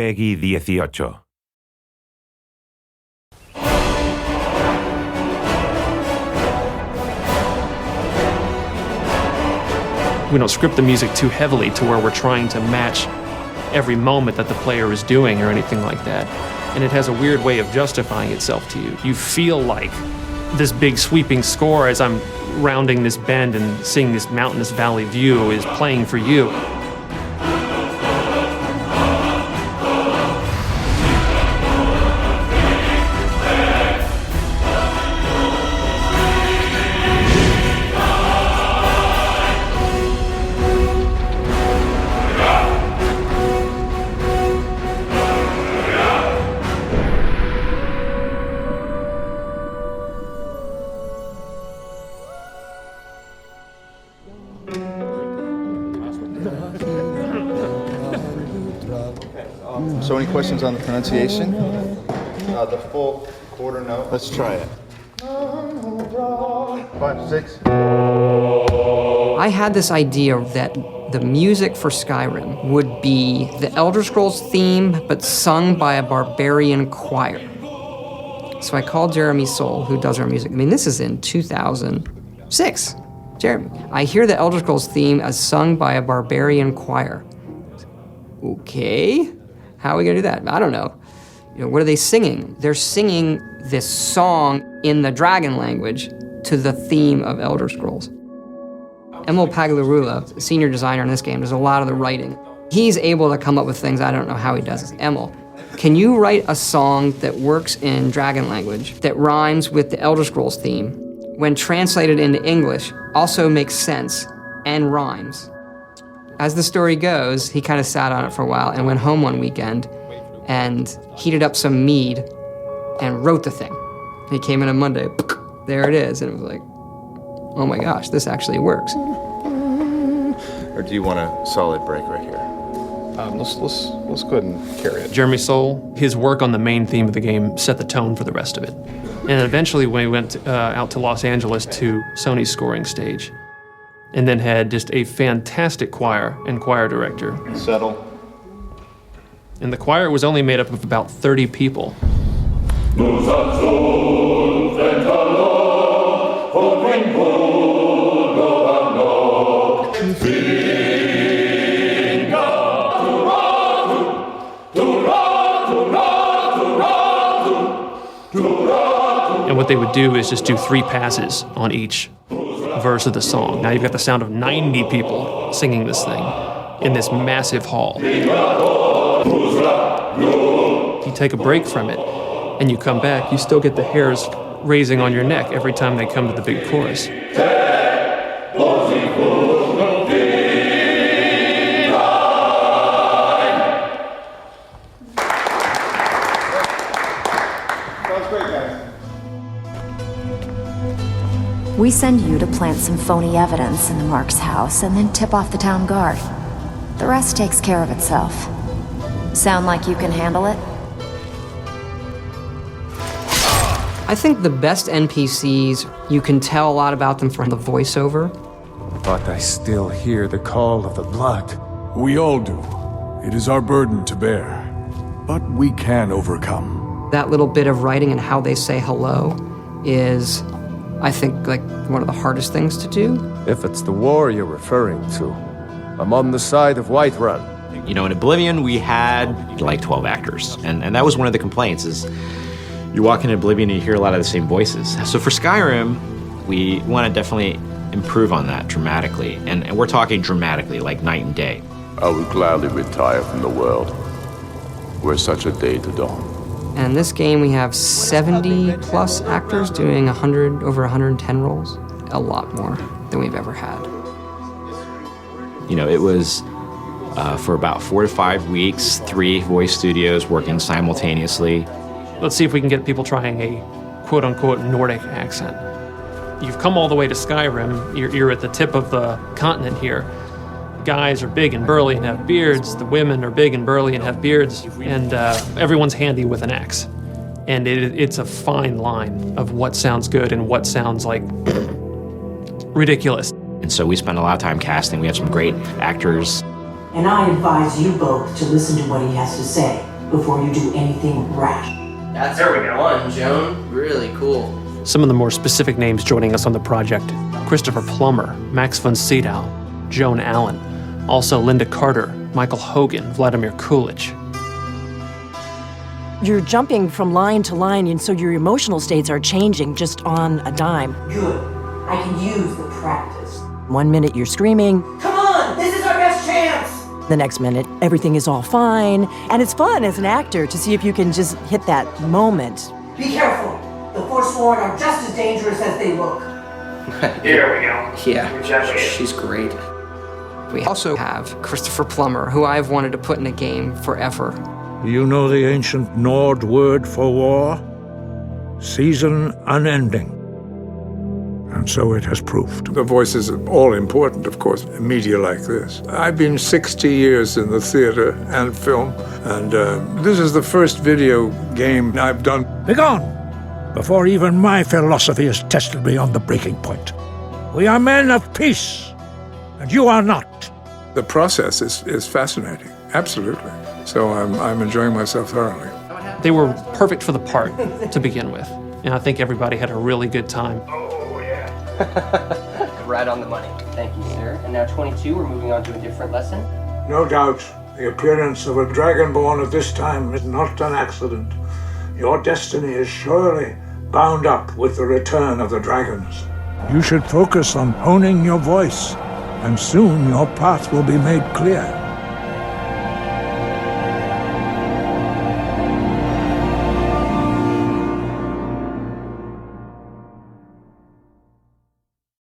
Peggy 18. We don't script the music too heavily to where we're trying to match every moment that the player is doing or anything like that. And it has a weird way of justifying itself to you. You feel like this big sweeping score as I'm rounding this bend and seeing this mountainous valley view is playing for you. So any questions on the pronunciation? The full quarter note. Let's try it. 5, 6. I had this idea that the music for Skyrim would be the Elder Scrolls theme, but sung by a barbarian choir. So I called Jeremy Soule, who does our music. I mean, this is in 2006. Jeremy, I hear the Elder Scrolls theme as sung by a barbarian choir. Okay, how are we gonna do that? I don't know. You know, what are they singing? They're singing this song in the dragon language to the theme of Elder Scrolls. Emil Paglarula, senior designer in this game, does a lot of the writing. He's able to come up with things, I don't know how he does this. Emil, can you write a song that works in dragon language that rhymes with the Elder Scrolls theme, when translated into English, also makes sense and rhymes? As the story goes, he kind of sat on it for a while and went home one weekend and heated up some mead and wrote the thing. He came in on Monday, there it is, and it was like, oh my gosh, this actually works. Or do you want a solid break right here? Let's go ahead and carry it. Jeremy Soule, his work on the main theme of the game set the tone for the rest of it. And eventually we went out to Los Angeles to Sony's scoring stage, and then had just a fantastic choir and choir director. Settle. And the choir was only made up of about 30 people. And what they would do is just do 3 passes on each verse of the song. Now you've got the sound of 90 people singing this thing in this massive hall. You take a break from it and you come back, you still get the hairs raising on your neck every time they come to the big chorus. We send you to plant some phony evidence in the Mark's house and then tip off the town guard. The rest takes care of itself. Sound like you can handle it? I think the best NPCs, you can tell a lot about them from the voiceover. But I still hear the call of the blood. We all do. It is our burden to bear. But we can overcome. That little bit of writing and how they say hello is, I think, like one of the hardest things to do. If it's the war you're referring to, I'm on the side of Whiterun. You know, in Oblivion, we had like 12 actors. And that was one of the complaints is you walk into Oblivion and you hear a lot of the same voices. So for Skyrim, we want to definitely improve on that dramatically. And we're talking dramatically, like night and day. I would gladly retire from the world were such a day to dawn. And in this game, we have 70 plus actors doing over 110 roles. A lot more than we've ever had. You know, it was for about 4 to 5 weeks, 3 voice studios working simultaneously. Let's see if we can get people trying a quote-unquote Nordic accent. You've come all the way to Skyrim. You're at the tip of the continent here. Guys are big and burly and have beards. The women are big and burly and have beards. And everyone's handy with an axe. And it's a fine line of what sounds good and what sounds like ridiculous. And so we spent a lot of time casting. We have some great actors. and I advise you both to listen to what he has to say before you do anything rash. That's one, Joan. Really cool. Some of the more specific names joining us on the project: Christopher Plummer, Max von Sydow, Joan Allen, also Linda Carter, Michael Hogan, Vladimir Coolidge. You're jumping from line to line, and so your emotional states are changing just on a dime. Good. I can use the practice. 1 minute you're screaming. Come on! This is our best chance! The next minute, everything is all fine. And it's fun as an actor to see if you can just hit that moment. Be careful. The Forsworn are just as dangerous as they look. Here we go. Yeah, she's great. We also have Christopher Plummer, who I've wanted to put in a game forever. You know the ancient Nord word for war? Season unending. And so it has proved. The voice is all important, of course, in media like this. I've been 60 years in the theater and film, and this is the first video game I've done. Begone, before even my philosophy is tested beyond the breaking point. We are men of peace, and you are not. The process is fascinating, absolutely. So I'm enjoying myself thoroughly. They were perfect for the part to begin with, and I think everybody had a really good time. Right on the money. Thank you, sir. And now 22, we're moving on to a different lesson. No doubt, the appearance of a dragonborn at this time is not an accident. Your destiny is surely bound up with the return of the dragons. You should focus on honing your voice, and soon your path will be made clear.